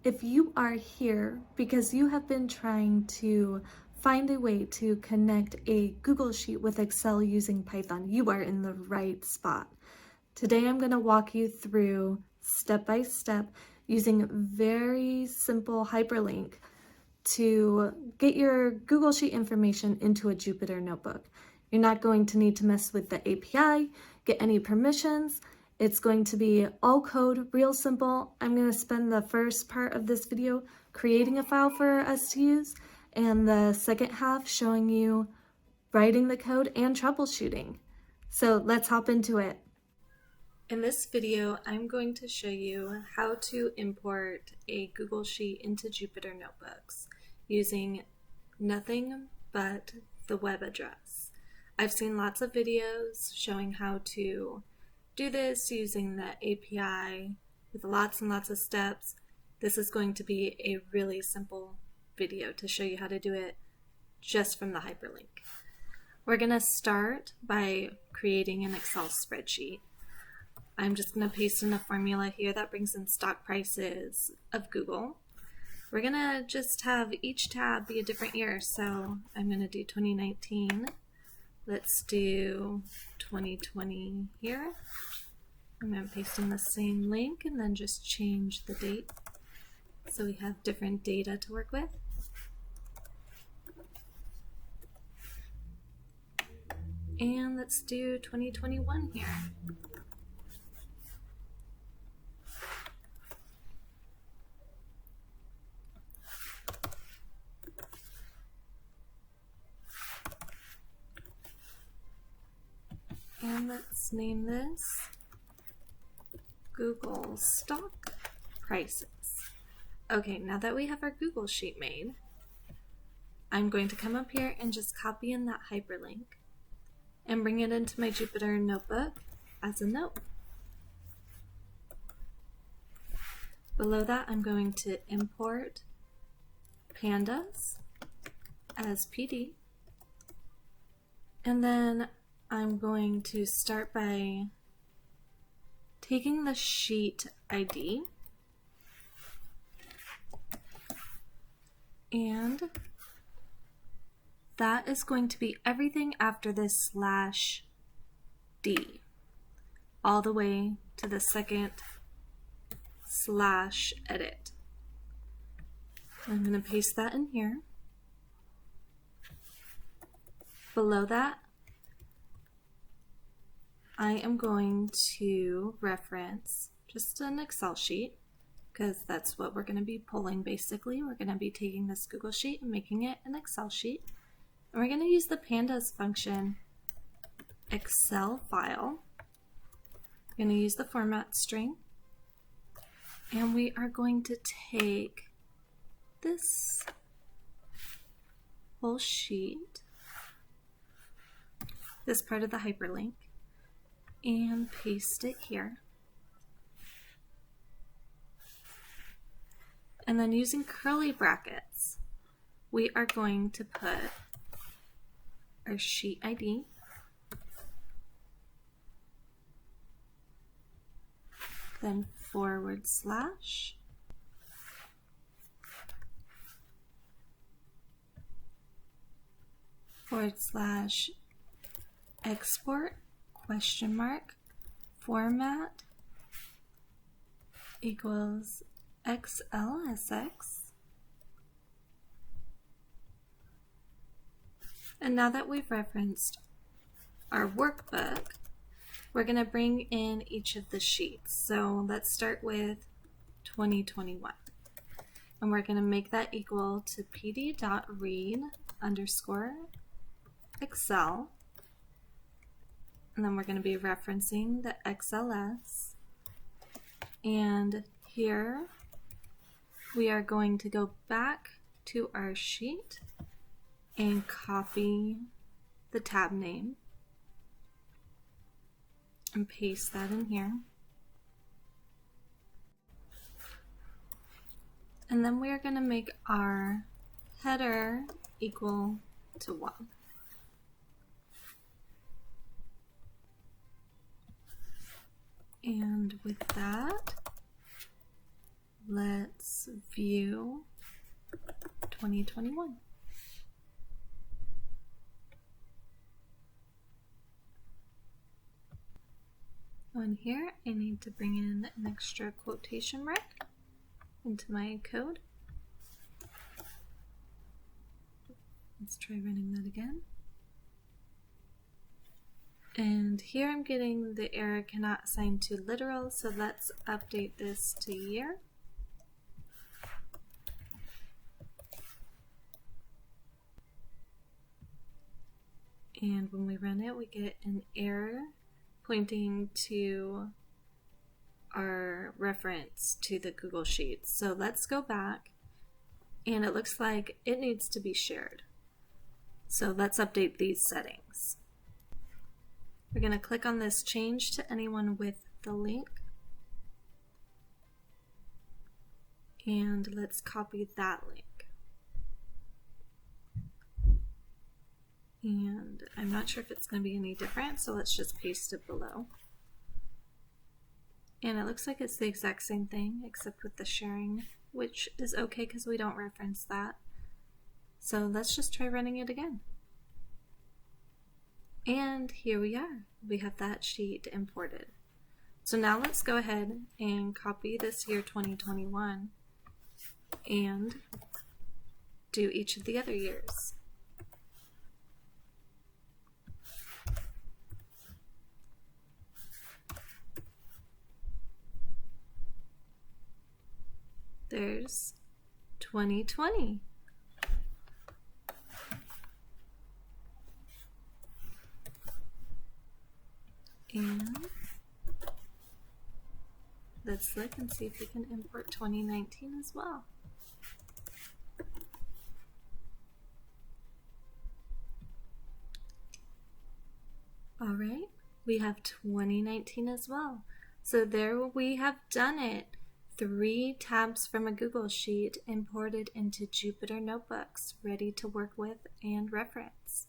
If you are here because you have been trying to find a way to connect a Google Sheet with Excel using Python, you are in the right spot. Today I'm going to walk you through step by step using very simple hyperlink to get your Google Sheet information into a Jupyter notebook. You're not going to need to mess with the API, get any permissions. It's going to be all code, real simple. I'm going to spend the first part of this video creating a file for us to use, and the second half showing you writing the code and troubleshooting. So let's hop into it. In this video, I'm going to show you how to import a Google Sheet into Jupyter Notebooks using nothing but the web address. I've seen lots of videos showing how to do this using the API with lots and lots of steps. This is going to be a really simple video to show you how to do it just from the hyperlink. We're going to start by creating an Excel spreadsheet. I'm just going to paste in a formula here that brings in stock prices of Google. We're going to just have each tab be a different year. So I'm going to do 2019. Let's do 2020 here. I'm going to paste in the same link and then just change the date so we have different data to work with. And let's do 2021 here. And let's name this Google Stock Prices. Okay, now that we have our Google Sheet made, I'm going to come up here and just copy in that hyperlink and bring it into my Jupyter notebook as a note. Below that, I'm going to import pandas as PD, and then I'm going to start by taking the sheet ID and that is going to be everything after this /D all the way to the second /edit. I'm going to paste that in here. Below that, I am going to reference just an Excel sheet because that's what we're going to be pulling basically. We're going to be taking this Google Sheet and making it an Excel sheet. And we're going to use the pandas function Excel file. We're going to use the format string. And we are going to take this whole sheet, this part of the hyperlink, and paste it here. And then using curly brackets, we are going to put our sheet ID, then /, /export format equals XLSX. And now that we've referenced our workbook, we're going to bring in each of the sheets. So let's start with 2021. And we're going to make that equal to pd.read_Excel. And then we're going to be referencing the XLS. And here we are going to go back to our sheet and copy the tab name and paste that in here. And then we are going to make our header equal to 1. And with that, let's is View 2021. On here, I need to bring in an extra quotation mark into my code. Let's try running that again. And here I'm getting the error cannot assign to literal, so let's update this to year. And when we run it, we get an error pointing to our reference to the Google Sheets. So let's go back, and it looks like it needs to be shared. So let's update these settings. We're going to click on this change to anyone with the link. And let's copy that link. And I'm not sure if it's going to be any different, so let's just paste it below. And it looks like it's the exact same thing except with the sharing, which is okay because we don't reference that. So let's just try running it again. And here we are. We have that sheet imported. So now let's go ahead and copy this year 2021 and do each of the other years. There's 2020. And let's look and see if we can import 2019 as well. All right, we have 2019 as well. So there we have done it. 3 tabs from a Google Sheet imported into Jupyter notebooks, ready to work with and reference.